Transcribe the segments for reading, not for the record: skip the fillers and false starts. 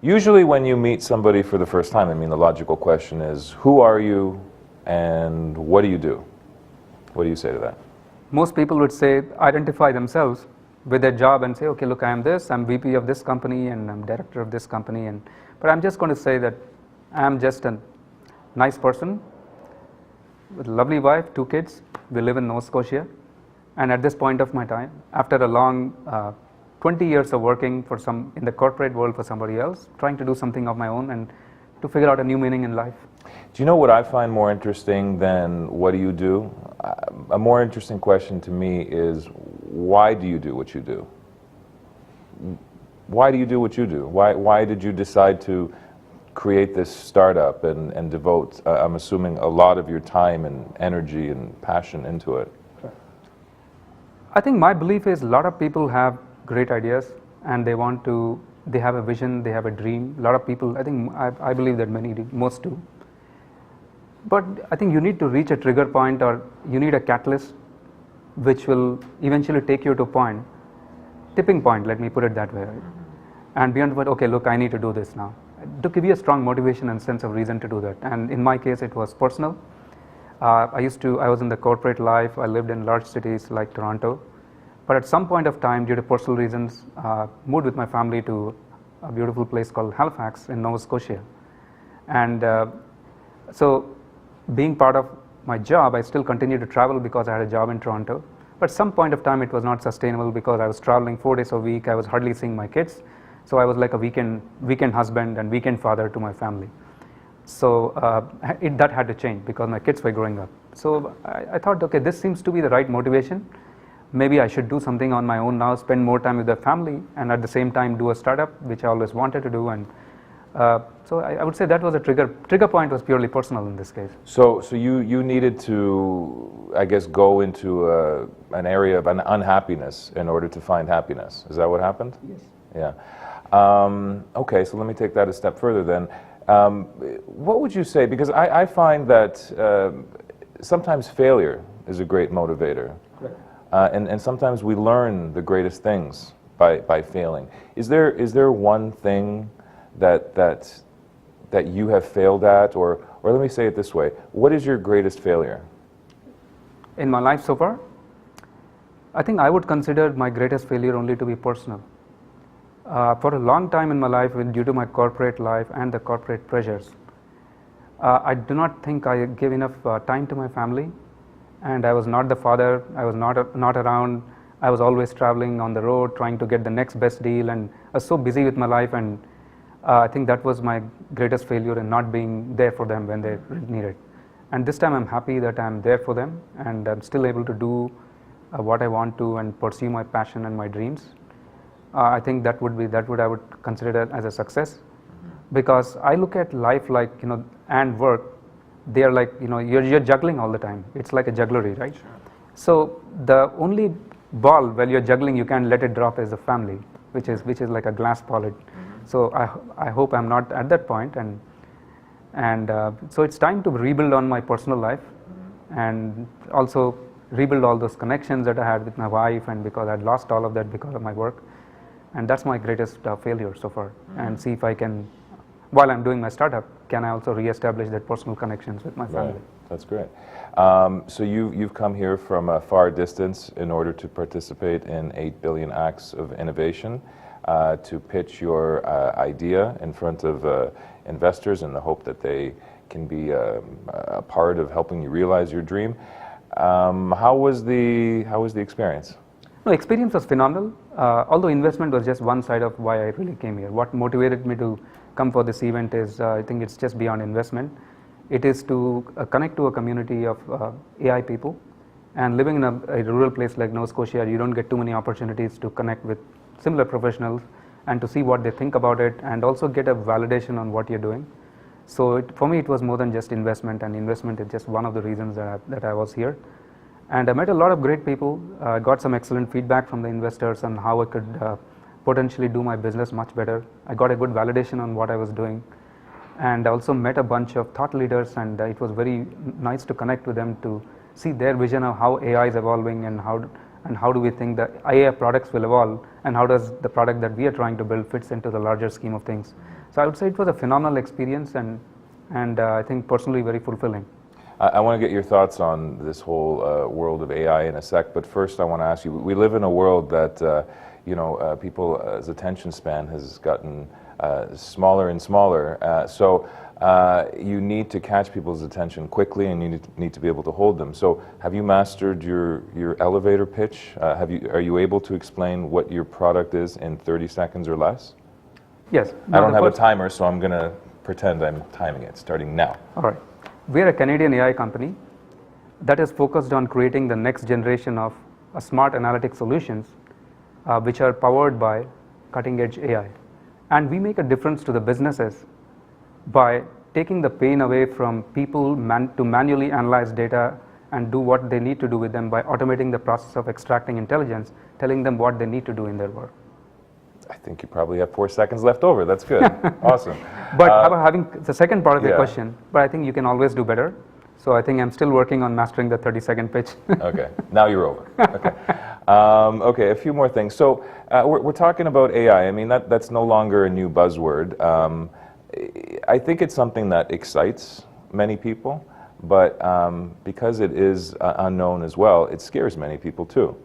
Usually when you meet somebody for the first time, I mean, the logical question is, who are you and what do you do? What do you say to that? Most people would say, identify themselves with their job and say, okay, look, I am this, I'm VP of this company and I'm director of this company. But I'm just going to say that I'm just a nice person with a lovely wife, 2 kids. We live in Nova Scotia. And at this point of my time, after a long 20 years of working for in the corporate world for somebody else, trying to do something of my own and to figure out a new meaning in life. Do you know what I find more interesting than what do you do? A more interesting question to me is, why do you do what you do? Why do you do what you do? Why did you decide to create this startup and devote, I'm assuming, a lot of your time and energy and passion into it? I think my belief is a lot of people have great ideas and they have a vision, they have a dream. A lot of people, I believe that most do. But I think you need to reach a trigger point, or you need a catalyst which will eventually take you to a tipping point, let me put it that way. Right? And beyond what, okay, look, I need to do this now. To give you a strong motivation and sense of reason to do that. And in my case, it was personal. I was in the corporate life, I lived in large cities like Toronto. But at some point of time, due to personal reasons, moved with my family to a beautiful place called Halifax in Nova Scotia. And so being part of my job, I still continued to travel because I had a job in Toronto. But some point of time, it was not sustainable because I was traveling 4 days a week. I was hardly seeing my kids. So I was like a weekend husband and weekend father to my family. So that had to change because my kids were growing up. So I thought, okay, this seems to be the right motivation. Maybe I should do something on my own now, spend more time with the family, and at the same time do a startup, which I always wanted to do. And so I would say that was a trigger point was purely personal in this case. So you needed to, I guess, go into an area of unhappiness in order to find happiness. Is that what happened? Yes. Yeah. Okay, so let me take that a step further then. What would you say, because I find that sometimes failure is a great motivator. Correct. And sometimes we learn the greatest things by failing. Is there one thing that you have failed at, or let me say it this way, what is your greatest failure? In my life so far, I think I would consider my greatest failure only to be personal. For a long time in my life, due to my corporate life and the corporate pressures, I do not think I gave enough time to my family, and I was not the father. I was not around. I was always traveling on the road, trying to get the next best deal, and I was so busy with my life. And I think that was my greatest failure in not being there for them when they needed. And this time I'm happy that I'm there for them, and I'm still able to do what I want to and pursue my passion and my dreams. I think that I would consider as a success, because I look at life like, and work, they are like, you're juggling all the time. It's like a jugglery, right? Sure. So the only ball while you're juggling, you can't let it drop as a family, which is like a glass ball. So I hope I'm not at that point, and so it's time to rebuild on my personal life, and also rebuild all those connections that I had with my wife, and because I'd lost all of that because of my work. And that's my greatest failure so far. And see if I can, while I'm doing my startup, can I also reestablish that personal connections with my family. Right. That's great. So you've come here from a far distance in order to participate in 8 billion acts of innovation, to pitch your idea in front of investors in the hope that they can be a part of helping you realize your dream. How was the experience? No, experience was phenomenal. Although investment was just one side of why I really came here. What motivated me to come for this event is, I think it's just beyond investment. It is to connect to a community of AI people. And living in a rural place like Nova Scotia, you don't get too many opportunities to connect with similar professionals and to see what they think about it, and also get a validation on what you're doing. So for me, it was more than just investment, and investment is just one of the reasons that I was here. And I met a lot of great people, got some excellent feedback from the investors on how I could potentially do my business much better. I got a good validation on what I was doing, and also met a bunch of thought leaders, and it was very nice to connect with them to see their vision of how AI is evolving, and how do we think that AI products will evolve, and how does the product that we are trying to build fits into the larger scheme of things. So I would say it was a phenomenal experience, and I think personally very fulfilling. I want to get your thoughts on this whole world of AI in a sec, but first I want to ask you, we live in a world that, people's attention span has gotten smaller and smaller. So you need to catch people's attention quickly, and you need to be able to hold them. So have you mastered your elevator pitch? Are you able to explain what your product is in 30 seconds or less? Yes. I don't have a timer, so I'm going to pretend I'm timing it, starting now. All right. We're a Canadian AI company that is focused on creating the next generation of smart analytic solutions which are powered by cutting-edge AI. And we make a difference to the businesses by taking the pain away from people to manually analyze data and do what they need to do with them by automating the process of extracting intelligence, telling them what they need to do in their work. I think you probably have 4 seconds left over. That's good. Awesome. But having the second part of your yeah. question, but I think you can always do better. So I think I'm still working on mastering the 30-second pitch. Okay, now you're over. Okay, okay. A few more things. So we're talking about AI. I mean, that's no longer a new buzzword. I think it's something that excites many people, but because it is unknown as well, it scares many people too.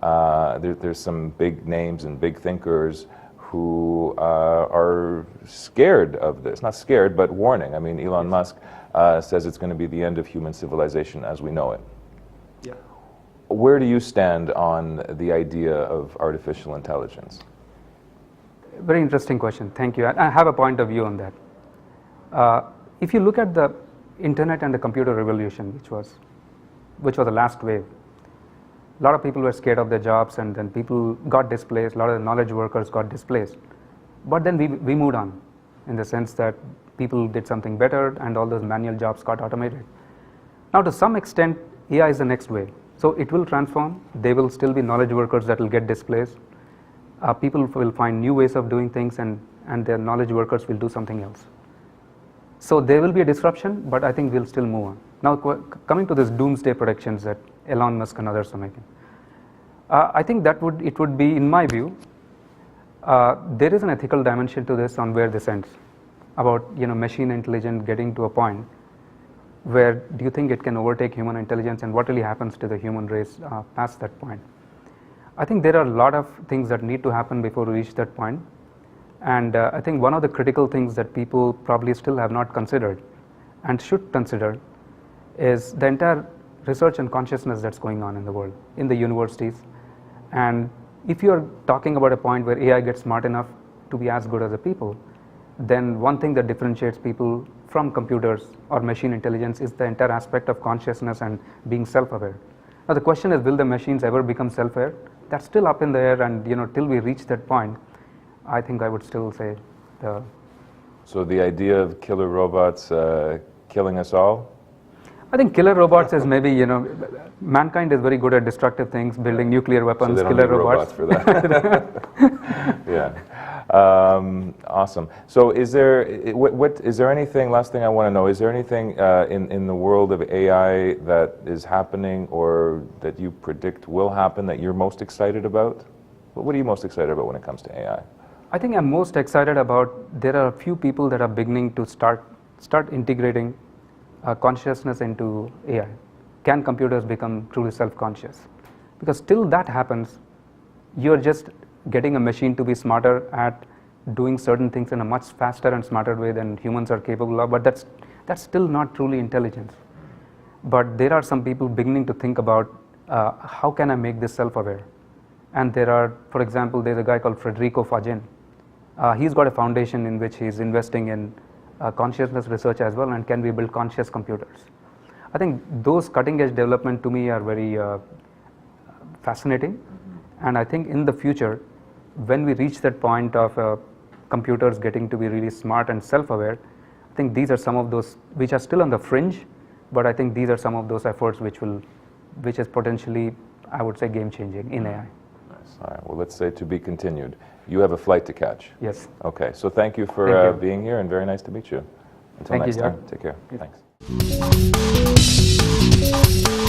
There's some big names and big thinkers who are scared of this. Not scared, but warning. I mean, Elon Musk says it's going to be the end of human civilization as we know it. Yeah. Where do you stand on the idea of artificial intelligence? Very interesting question. Thank you. I have a point of view on that. If you look at the internet and the computer revolution, which was the last wave, a lot of people were scared of their jobs, and then people got displaced. A lot of the knowledge workers got displaced. But then we moved on, in the sense that people did something better, and all those manual jobs got automated. Now, to some extent, AI is the next wave. So it will transform. There will still be knowledge workers that will get displaced. People will find new ways of doing things, and their knowledge workers will do something else. So there will be a disruption, but I think we'll still move on. Now, coming to this doomsday predictions that Elon Musk and others are making, I think it would be, in my view, there is an ethical dimension to this on where this ends. About machine intelligence getting to a point where do you think it can overtake human intelligence, and what really happens to the human race past that point? I think there are a lot of things that need to happen before we reach that point. And I think one of the critical things that people probably still have not considered and should consider is the entire research and consciousness that's going on in the world, in the universities. And if you're talking about a point where AI gets smart enough to be as good as the people, then one thing that differentiates people from computers or machine intelligence is the entire aspect of consciousness and being self-aware. Now the question is, will the machines ever become self-aware? That's still up in the air, and till we reach that point, I think I would still say the... So the idea of killer robots killing us all? I think killer robots is maybe, mankind is very good at destructive things, building nuclear weapons, so they don't killer need robots. For that. Yeah. Awesome. So is there anything, last thing I want to know, is there anything in the world of AI that is happening or that you predict will happen that you're most excited about? What are you most excited about when it comes to AI? I think I'm most excited about, there are a few people that are beginning to start integrating consciousness into AI. Can computers become truly self-conscious? Because till that happens, you're just getting a machine to be smarter at doing certain things in a much faster and smarter way than humans are capable of, but that's still not truly intelligence. But there are some people beginning to think about how can I make this self-aware? And there are, for example, there's a guy called Federico Fagin. He's got a foundation in which he's investing in consciousness research as well, and can we build conscious computers? I think those cutting-edge development to me are very fascinating, and I think in the future, when we reach that point of computers getting to be really smart and self-aware, I think these are some of those which are still on the fringe, but I think these are some of those efforts which is potentially, I would say, game-changing in AI. Nice. All right. Well, let's say to be continued. You have a flight to catch. Yes. Okay. So thank you for being here, and very nice to meet you. Until next time. Take care. Yes. Thanks.